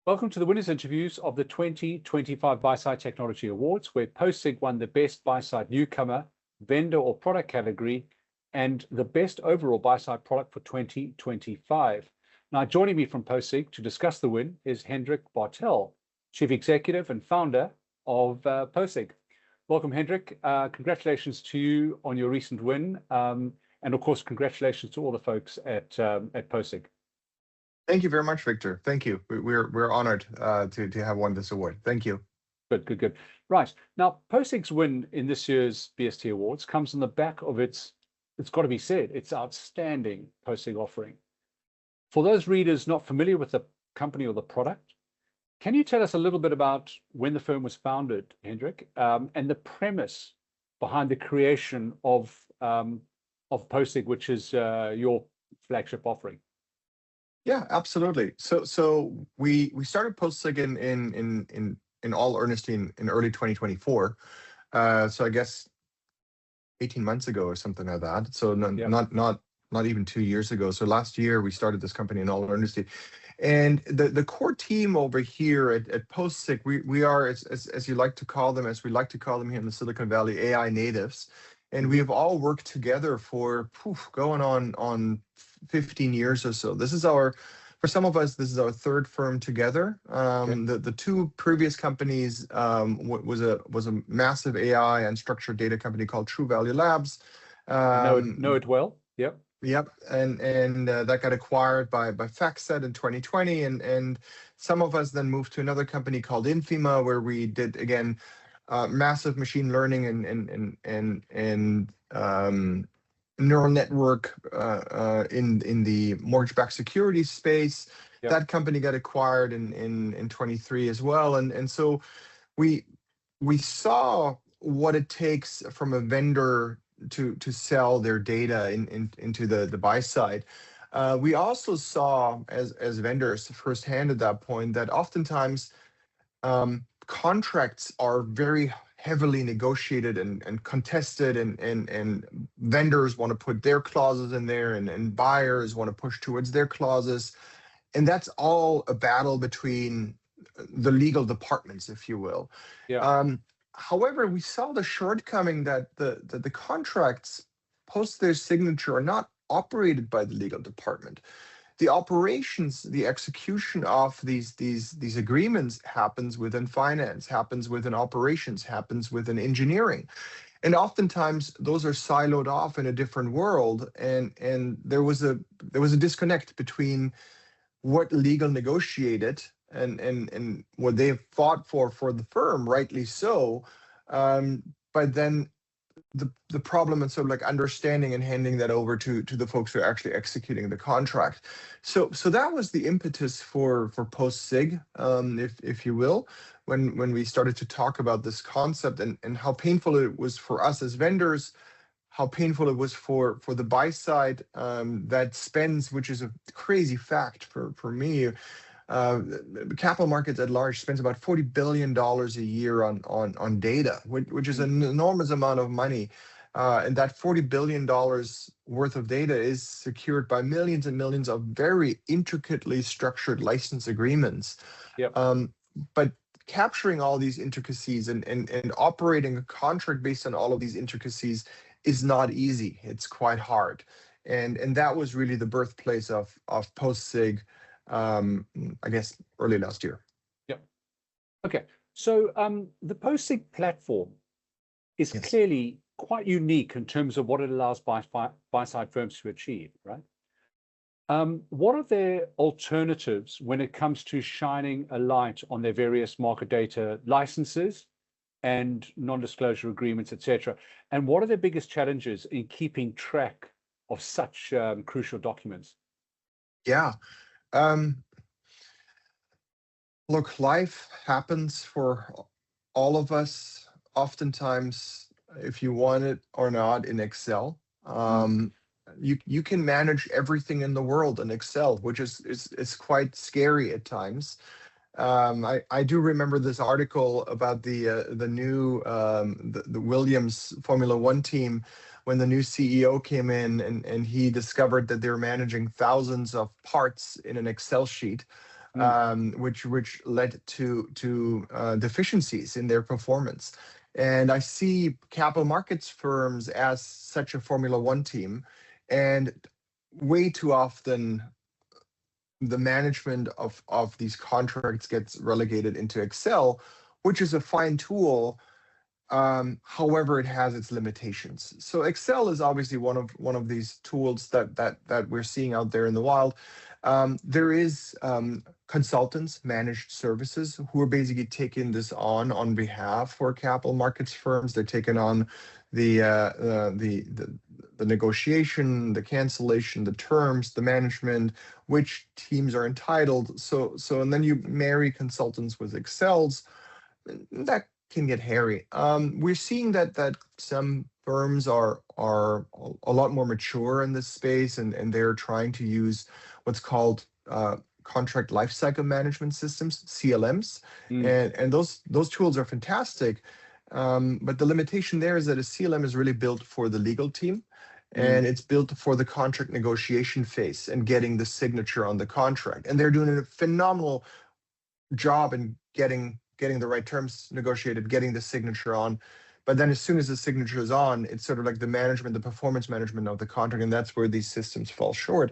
Welcome to the winners interviews of the 2025 Buy-Side Technology Awards, where PostSig won the Best Buy-Side Newcomer, Vendor or Product category, and the Best Overall Buy-Side Product for 2025. Now, joining me from PostSig to discuss the win is Hendrik Bartel, Chief Executive and Founder of PostSig. Welcome, Hendrik. Congratulations to you on your recent win, and of course, congratulations to all the folks at PostSig. Thank you very much, Victor. Thank you. We're honored to have won this award. Thank you. Good. Right. Now, PostSig's win in this year's BST Awards comes on the back of it's got to be said, its outstanding PostSig offering. For those readers not familiar with the company or the product, can you tell us a little bit about when the firm was founded, Hendrik, and the premise behind the creation of PostSig, which is your flagship offering? Yeah, absolutely. So we started PostSig in all earnesty in early 2024. So I guess 18 months ago or something like that. So not even 2 years ago. So last year we started this company in all earnesty. And the core team over here at PostSig, we are, as you like to call them, as we like to call them here in the Silicon Valley, AI natives. And we have all worked together for going on 15 years or so. For some of us, this is our third firm together. The two previous companies was a massive AI and structured data company called True Value Labs. Know it well. Yep. Yep, and that got acquired by FactSet in 2020, and some of us then moved to another company called Infima, where we did again massive machine learning and neural network in the mortgage-backed securities space. Yep. That company got acquired in 23 as well, and so we saw what it takes from a vendor to sell their data into the buy side. We also saw as vendors firsthand at that point that oftentimes contracts are very heavily negotiated and contested, and vendors want to put their clauses in there, and buyers want to push towards their clauses, and that's all a battle between the legal departments, if you will. Yeah. However, we saw the shortcoming that the contracts post their signature are not operated by the legal department. The operations, the execution of these agreements happens within finance, happens within operations, happens within engineering. And oftentimes those are siloed off in a different world. And there was a disconnect between what legal negotiated and what they fought for the firm, rightly so. But then the problem and sort of like understanding and handing that over to the folks who are actually executing the contract. So that was the impetus for PostSig, if you will, when we started to talk about this concept and how painful it was for us as vendors, how painful it was for the buy side that spends, which is a crazy fact for me. The capital markets at large spends about $40 billion a year on data, which is an enormous amount of money. And that $40 billion worth of data is secured by millions and millions of very intricately structured license agreements. Yep. But capturing all these intricacies and operating a contract based on all of these intricacies is not easy. It's quite hard. And that was really the birthplace of PostSig, I guess early last year. Yep. Okay. So the PostSig platform is clearly quite unique in terms of what it allows buy-side firms to achieve, right? What are their alternatives when it comes to shining a light on their various market data licenses and non-disclosure agreements, etc.? And what are their biggest challenges in keeping track of such crucial documents? Yeah. Look, life happens for all of us, oftentimes, if you want it or not, in Excel. You can manage everything in the world in Excel, which is quite scary at times. I do remember this article about the new the Williams Formula One team when the new CEO came in and he discovered that they were managing thousands of parts in an Excel sheet. which led to deficiencies in their performance. And I see capital markets firms as such a Formula One team, and way too often the management of these contracts gets relegated into Excel, which is a fine tool. However, it has its limitations. So Excel is obviously one of these tools that we're seeing out there in the wild. There is consultants, managed services, who are basically taking this on behalf for capital markets firms. They're taking on the negotiation, the cancellation, the terms, the management, which teams are entitled. And then you marry consultants with Excels. That can get hairy. We're seeing that some firms are a lot more mature in this space, and they're trying to use what's called contract lifecycle management systems, CLMs, and those tools are fantastic. But the limitation there is that a CLM is really built for the legal team, and it's built for the contract negotiation phase and getting the signature on the contract. And they're doing a phenomenal job in getting the right terms negotiated, getting the signature on. But then as soon as the signature is on, it's sort of like the management, the performance management of the contract, and that's where these systems fall short.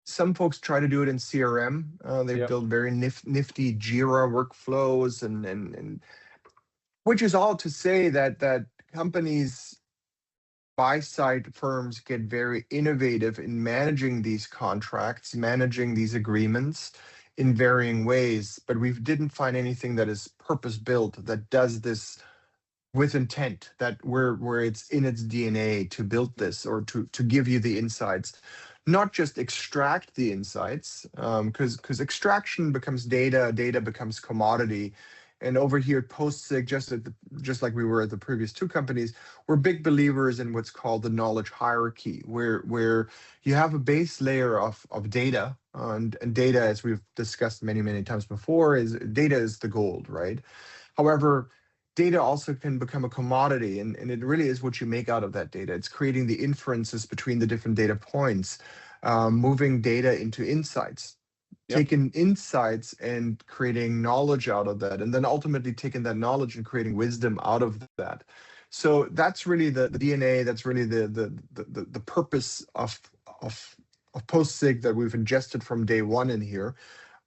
Some folks try to do it in CRM. They've built very nifty Jira workflows, and which is all to say that companies, buy-side firms, get very innovative in managing these contracts, managing these agreements in varying ways, but we didn't find anything that is purpose-built that does this with intent, that where it's in its DNA to build this or to give you the insights, not just extract the insights, because extraction becomes data becomes commodity. And over here at PostSig, just like we were at the previous two companies, we're big believers in what's called the knowledge hierarchy, where you have a base layer of data, and data, as we've discussed many times before, is data is the gold, right? However, data also can become a commodity, and it really is what you make out of that data. It's creating the inferences between the different data points, moving data into insights, taking insights and creating knowledge out of that, and then ultimately taking that knowledge and creating wisdom out of that. So that's really the DNA. That's really the purpose of PostSig that we've ingested from day one in here,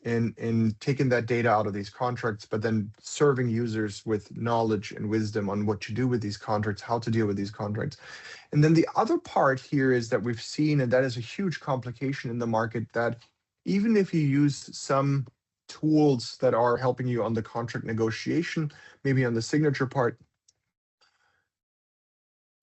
in taking that data out of these contracts, but then serving users with knowledge and wisdom on what to do with these contracts, how to deal with these contracts. And then the other part here is that we've seen, and that is a huge complication in the market, that even if you use some tools that are helping you on the contract negotiation, maybe on the signature part,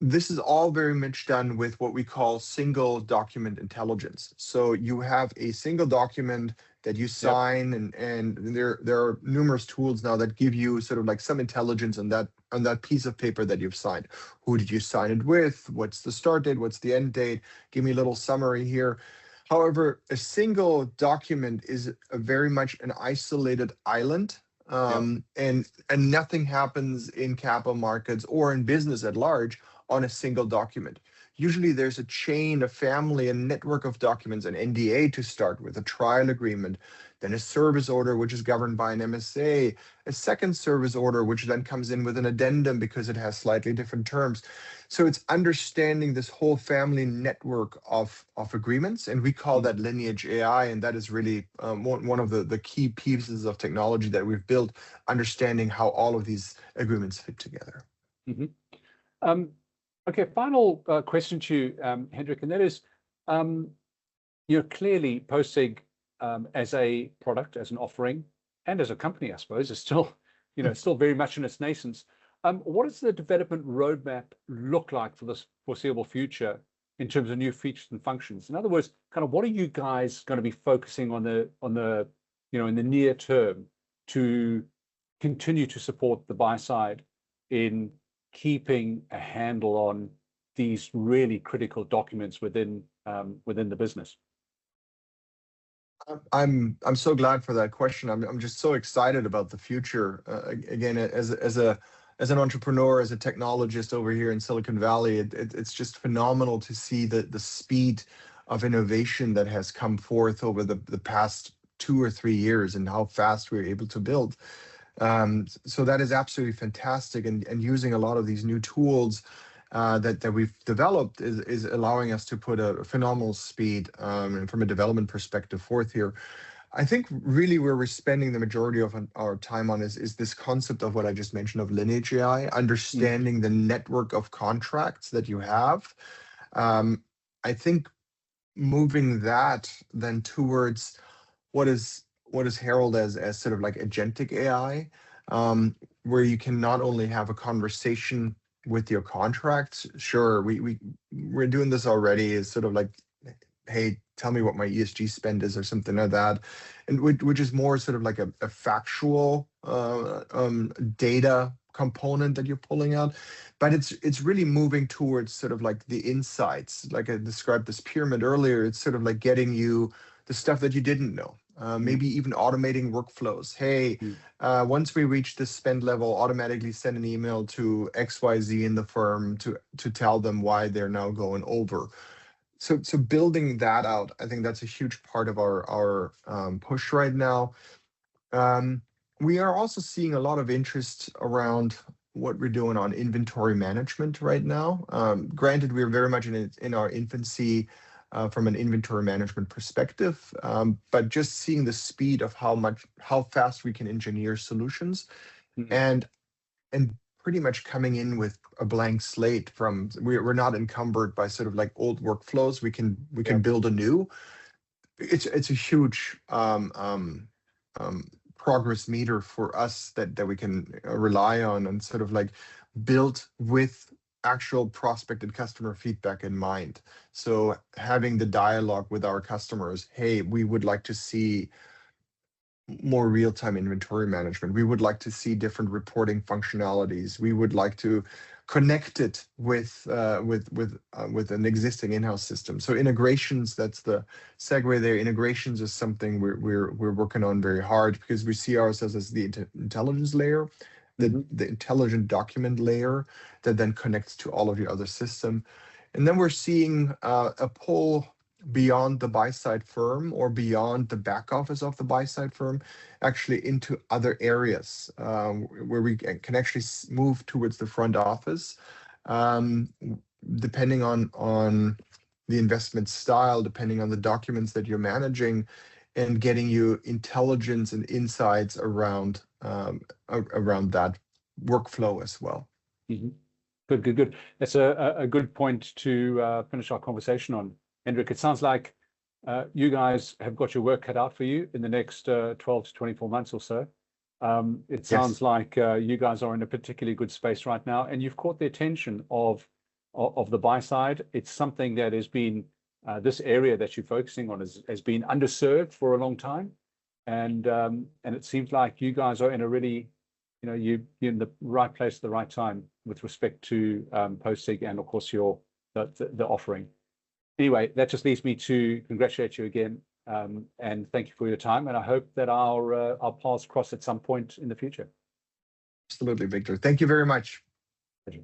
this is all very much done with what we call single document intelligence. So you have a single document that you sign, and there are numerous tools now that give you sort of like some intelligence on that piece of paper that you've signed. Who did you sign it with? What's the start date? What's the end date? Give me a little summary here. However, a single document is very much an isolated island, and nothing happens in capital markets or in business at large on a single document. Usually there's a chain, a family, a network of documents, an NDA to start with, a trial agreement, then a service order, which is governed by an MSA, a second service order, which then comes in with an addendum because it has slightly different terms. So it's understanding this whole family network of agreements, and we call that lineage AI, and that is really one of the key pieces of technology that we've built, understanding how all of these agreements fit together. Okay, final question to you, Hendrik, and that is, clearly PostSig as a product, as an offering, and as a company, I suppose, is still, still very much in its nascence. What does the development roadmap look like for this foreseeable future in terms of new features and functions? In other words, kind of what are you guys going to be focusing on in the near term to continue to support the buy side in keeping a handle on these really critical documents within the business? I'm so glad for that question. I'm just so excited about the future. Again, as an entrepreneur, as a technologist over here in Silicon Valley, it's just phenomenal to see the speed of innovation that has come forth over the past 2 or 3 years, and how fast we're able to build. So that is absolutely fantastic, and using a lot of these new tools that we've developed is allowing us to put a phenomenal speed, and from a development perspective forth here. I think really where we're spending the majority of our time on is this concept of what I just mentioned of lineage AI, understanding the network of contracts that you have. I think moving that then towards what is heralded as sort of like agentic AI, where you can not only have a conversation with your contracts. Sure, we're doing this already. It's sort of like, hey, tell me what my ESG spend is or something like that, and which is more sort of like a factual data component that you're pulling out. But it's really moving towards sort of like the insights. Like I described this pyramid earlier, it's sort of like getting you the stuff that you didn't know. Maybe even automating workflows. Hey, once we reach this spend level, automatically send an email to XYZ in the firm to tell them why they're now going over. So building that out, I think that's a huge part of our push right now. We are also seeing a lot of interest around what we're doing on inventory management right now. Granted, we're very much in our infancy from an inventory management perspective, but just seeing the speed of how fast we can engineer solutions, and pretty much coming in with a blank slate. From we're not encumbered by sort of like old workflows. We can build a new. It's a huge progress meter for us that we can rely on, and sort of like build with actual prospect and customer feedback in mind. So having the dialogue with our customers, hey, we would like to see more real-time inventory management. We would like to see different reporting functionalities. We would like to connect it with an existing in-house system. So integrations, that's the segue there. Integrations is something we're working on very hard, because we see ourselves as the intelligence layer, the intelligent document layer that then connects to all of your other system. And then we're seeing a pull beyond the buy-side firm, or beyond the back office of the buy-side firm, actually into other areas where we can actually move towards the front office, depending on the investment style, depending on the documents that you're managing, and getting you intelligence and insights around that workflow as well. Good. That's a good point to finish our conversation on. Hendrik, it sounds like you guys have got your work cut out for you in the next 12 to 24 months or so. It sounds like you guys are in a particularly good space right now, and you've caught the attention of the buy side. It's something that has been, this area that you're focusing on has been underserved for a long time. And it seems like you guys are in a really, you're in the right place at the right time with respect to PostSig and of course the offering. Anyway, that just leads me to congratulate you again, and thank you for your time. And I hope that our paths cross at some point in the future. Absolutely, Victor. Thank you very much. Pleasure.